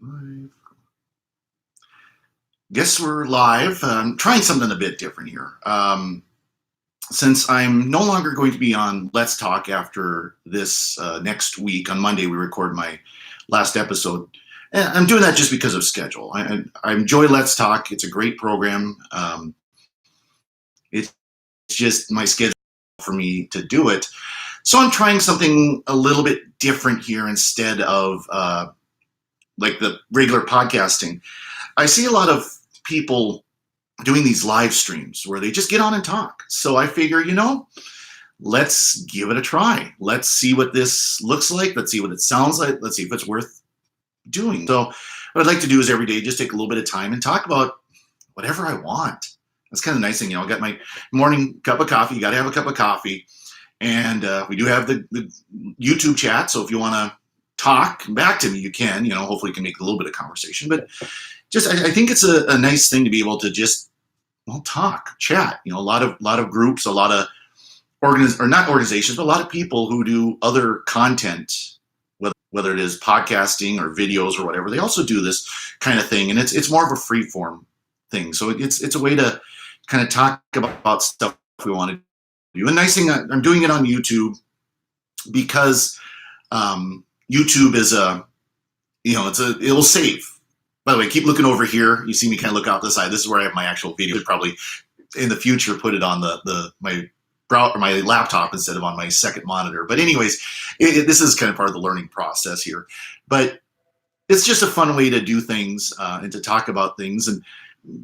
Live. Guess we're live. I'm trying something a bit different here. Since I'm no longer going to be on Let's Talk after this next week, on Monday we record my last episode. And I'm doing that just because of schedule. I enjoy Let's Talk. It's a great program. It's just my schedule for me to do it. So I'm trying something a little bit different here instead of like the regular podcasting. I see a lot of people doing these live streams where they just get on and talk. So I figure, let's give it a try. Let's see what this looks like. Let's see what it sounds like. Let's see if it's worth doing. So what I'd like to do is every day just take a little bit of time and talk about whatever I want. That's kind of the nice thing. I got my morning cup of coffee. You got to have a cup of coffee. And we do have the YouTube chat. So if you want to talk back to me, you can. Hopefully you can make a little bit of conversation. But just I think it's a nice thing to be able to just talk, chat. A lot of groups, a lot of not organizations, but a lot of people who do other content, whether it is podcasting or videos or whatever. They also do this kind of thing, and it's more of a free form thing. So it's a way to kind of talk about stuff we want to do. And nice thing, I'm doing it on YouTube because YouTube is it will save. By the way, keep looking over here. You see me kind of look out the side. This is where I have my actual video. I'd probably in the future put it on my laptop instead of on my second monitor. But anyways, this is kind of part of the learning process here. But it's just a fun way to do things and to talk about things, and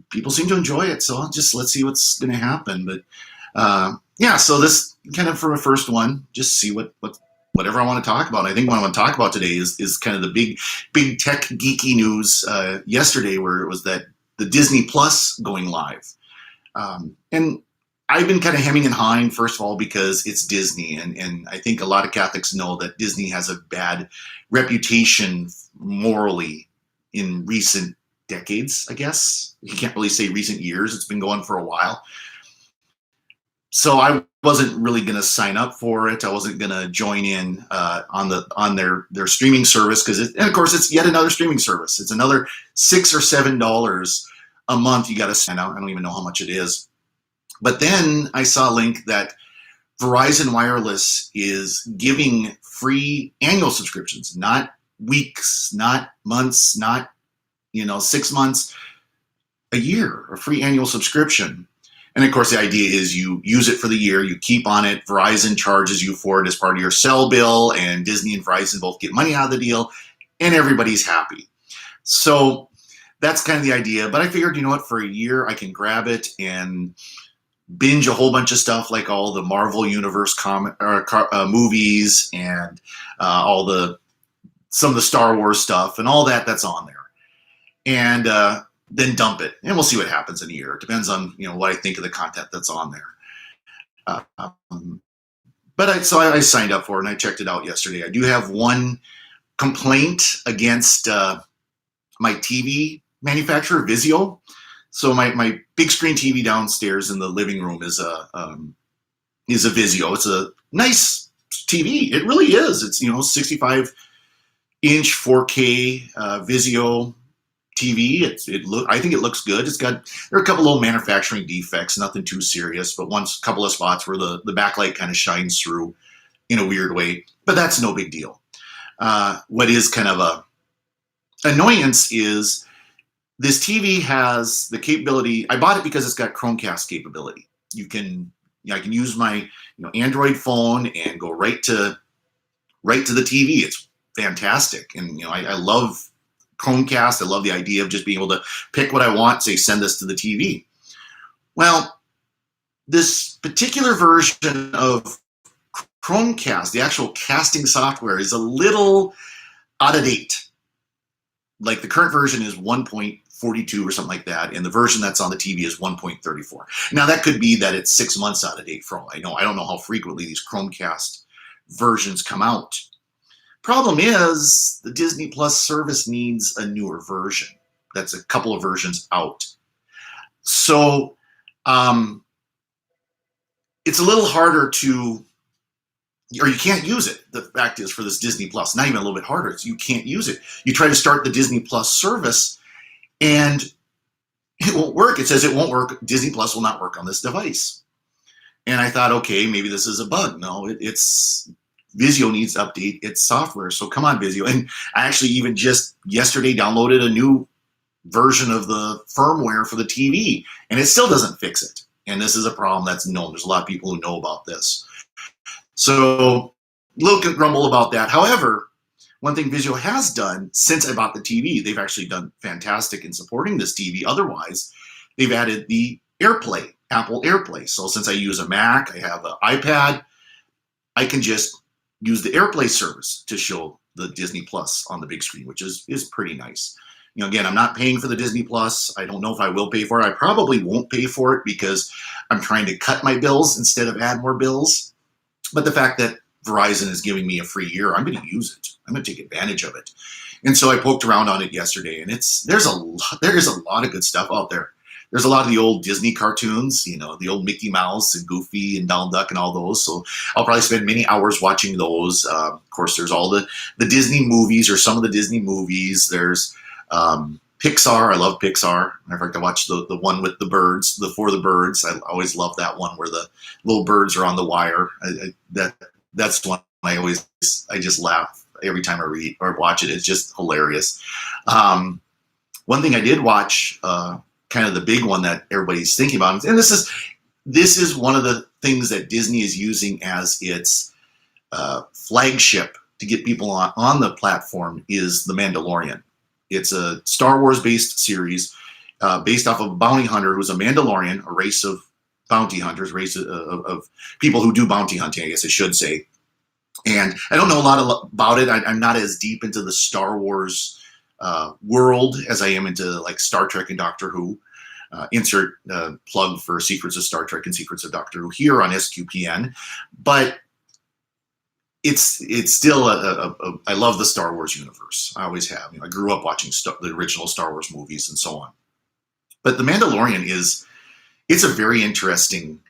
people seem to enjoy it. So let's see what's going to happen. But so this kind of for a first one, just see whatever I want to talk about. I think what I want to talk about today is kind of the big tech geeky news yesterday, where it was that the Disney Plus going live. And I've been kind of hemming and hawing, first of all, because it's Disney. And I think a lot of Catholics know that Disney has a bad reputation morally in recent decades, I guess. You can't really say recent years. It's been going for a while. So I wasn't really going to sign up for it. I wasn't going to join in on their streaming service and of course it's yet another streaming service. It's another $6 or $7 a month you got to send out. I don't even know how much it is. But then I saw a link that Verizon Wireless is giving free annual subscriptions, not weeks, not months, not 6 months, a year, a free annual subscription. And of course, the idea is you use it for the year, you keep on it. Verizon charges you for it as part of your cell bill, and Disney and Verizon both get money out of the deal, and everybody's happy. So that's kind of the idea. But I figured, for a year, I can grab it and binge a whole bunch of stuff, like all the Marvel Universe movies and some of the Star Wars stuff and all that's on there. And then dump it, and we'll see what happens in a year. It depends on what I think of the content that's on there. But I signed up for it and I checked it out yesterday. I do have one complaint against my TV manufacturer, Vizio. So my big screen TV downstairs in the living room is a Vizio. It's a nice TV. It really is. It's 65-inch 4K Vizio TV. I think it looks good. There are a couple little manufacturing defects, nothing too serious, but a couple of spots where the backlight kind of shines through in a weird way, but that's no big deal. What is kind of a annoyance is this TV has the capability. I bought it because it's got Chromecast capability. I can use my Android phone and go right to the TV. It's fantastic, and I love Chromecast. I love the idea of just being able to pick what I want, say send this to the TV. Well, this particular version of Chromecast, the actual casting software, is a little out of date. Like the current version is 1.42 or something like that, and the version that's on the TV is 1.34. Now that could be that it's 6 months out of date for all I know. I don't know how frequently these Chromecast versions come out. Problem is, the Disney Plus service needs a newer version. That's a couple of versions out. So it's a little harder to or you can't use it. The fact is, for this Disney Plus, not even a little bit harder, it's you can't use it. You try to start the Disney Plus service, and it won't work. It says it won't work. Disney Plus will not work on this device. And I thought, okay, maybe this is a bug. No, it's Vizio needs to update its software. So come on, Vizio. And I actually even just yesterday downloaded a new version of the firmware for the TV, and it still doesn't fix it. And this is a problem that's known. There's a lot of people who know about this. So a little grumble about that. However, one thing Vizio has done since I bought the TV, they've actually done fantastic in supporting this TV. Otherwise, they've added the AirPlay, Apple AirPlay. So since I use a Mac, I have an iPad, I can just use the AirPlay service to show the Disney Plus on the big screen, which is pretty nice. You know, again, I'm not paying for the Disney Plus. I don't know if I will pay for it. I probably won't pay for it because I'm trying to cut my bills instead of add more bills. But the fact that Verizon is giving me a free year, I'm going to use it. I'm going to take advantage of it. And so I poked around on it yesterday, and there is a lot of good stuff out there. There's a lot of the old Disney cartoons, you know, the old Mickey Mouse and Goofy and Donald Duck and all those. So I'll probably spend many hours watching those. Of course, there's all the Disney movies, or some of the Disney movies. There's Pixar. I love Pixar. In fact, I watched the one with the birds, For the Birds. I always love that one where the little birds are on the wire. That's one I just laugh every time I read or watch it. It's just hilarious. One thing I did watch, kind of the big one that everybody's thinking about, and this is one of the things that Disney is using as its flagship to get people on the platform, is The Mandalorian. It's a Star Wars based series based off of a bounty hunter who's a Mandalorian, a race of bounty hunters, race of people who do bounty hunting, I guess I should say. And I don't know a lot about it. I'm not as deep into the Star Wars world as I am into like Star Trek and Doctor Who. Insert plug for Secrets of Star Trek and Secrets of Doctor Who here on SQPN. But it's still I love the Star Wars universe. I always have. You know, I grew up watching the original Star Wars movies and so on. But The Mandalorian it's a very interesting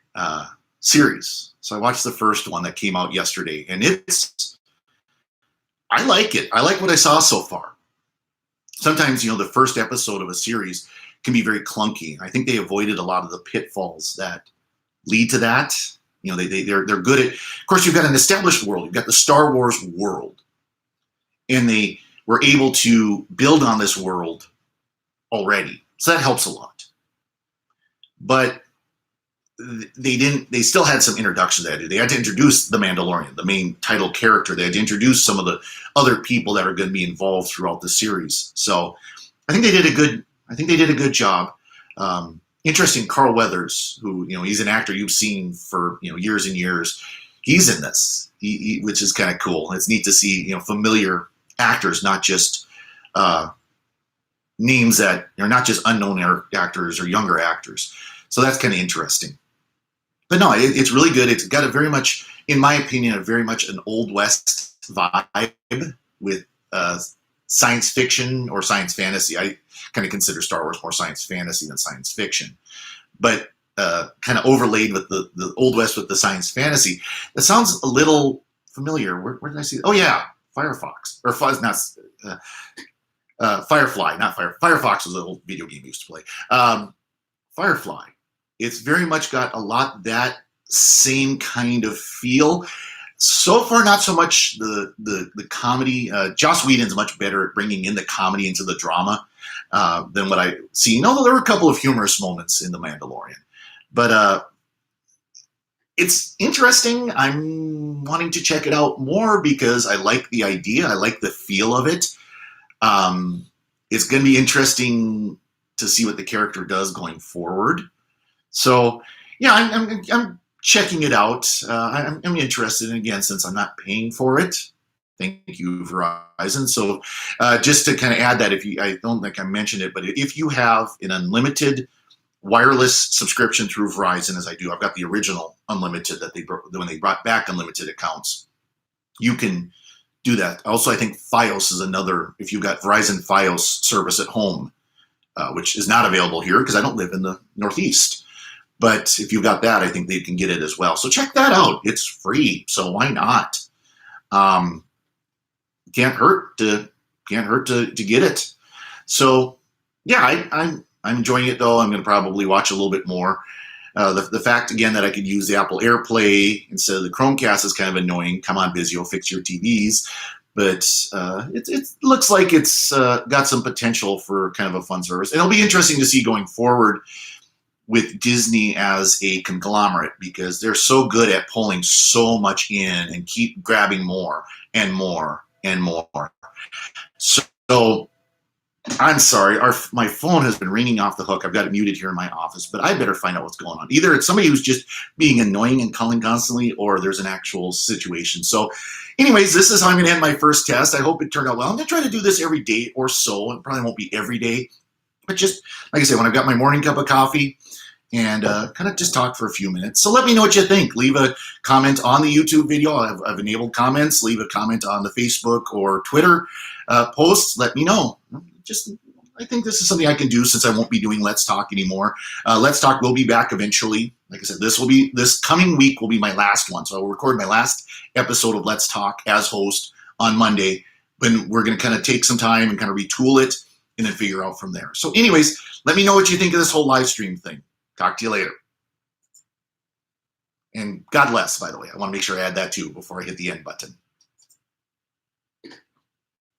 series. So I watched the first one that came out yesterday, and I like it. I like what I saw so far. Sometimes, you know, the first episode of a series can be very clunky. I think they avoided a lot of the pitfalls that lead to that. You know, they're good at. Of course, you've got an established world. You've got the Star Wars world, and they were able to build on this world already, so that helps a lot. But they still had some introduction they had to do. They had to introduce the Mandalorian, the main title character. They had to introduce some of the other people that are going to be involved throughout the series. So I think they did a good job. Interesting, Carl Weathers, who, you know, he's an actor you've seen for, you know, years and years. He's in this, which is kind of cool. It's neat to see, you know, familiar actors, not just names that are not just unknown actors or younger actors. So that's kind of interesting. But no, it's really good. It's got a very much, in my opinion, an Old West vibe with science fiction or science fantasy. I kind of consider Star Wars more science fantasy than science fiction. But kind of overlaid with the Old West with the science fantasy. That sounds a little familiar. Where did I see it? Oh, yeah, Firefox. Or Firefly, not Fire. Firefox was an old video game I used to play. Firefly. It's very much got a lot that same kind of feel. So far, not so much the comedy. Joss Whedon's much better at bringing in the comedy into the drama than what I've seen. Although there were a couple of humorous moments in The Mandalorian. But it's interesting. I'm wanting to check it out more because I like the idea. I like the feel of it. It's going to be interesting to see what the character does going forward. So, yeah, I'm checking it out. I'm interested, and again, since I'm not paying for it. Thank you, Verizon. So, just to kind of add that, I don't think I mentioned it, but if you have an unlimited wireless subscription through Verizon, as I do, I've got the original unlimited that when they brought back unlimited accounts. You can do that. Also, I think Fios is another. If you've got Verizon Fios service at home, which is not available here because I don't live in the Northeast. But if you've got that, I think they can get it as well. So check that out. It's free, so why not? Can't hurt to get it. So yeah, I'm enjoying it though. I'm going to probably watch a little bit more. The fact again that I could use the Apple AirPlay instead of the Chromecast is kind of annoying. Come on, Vizio, fix your TVs. But it looks like it's got some potential for kind of a fun service. And it'll be interesting to see going forward with Disney as a conglomerate, because they're so good at pulling so much in and keep grabbing more and more and more. So I'm sorry, my phone has been ringing off the hook. I've got it muted here in my office, but I better find out what's going on. Either it's somebody who's just being annoying and calling constantly, or there's an actual situation. So anyways, this is how I'm going to end my first test. I hope it turned out well. I'm going to try to do this every day or so. It probably won't be every day, but just, like I said, when I've got my morning cup of coffee, and kind of just talk for a few minutes. So let me know what you think. Leave a comment on the YouTube video. I've enabled comments. Leave a comment on the Facebook or Twitter posts. Let me know. I think this is something I can do since I won't be doing Let's Talk anymore. Let's Talk will be back eventually. Like I said, this coming week will be my last one. So I will record my last episode of Let's Talk as host on Monday, when we're going to kind of take some time and kind of retool it and then figure out from there. So anyways, let me know what you think of this whole live stream thing. Talk to you later. And God bless, by the way. I want to make sure I add that too before I hit the end button.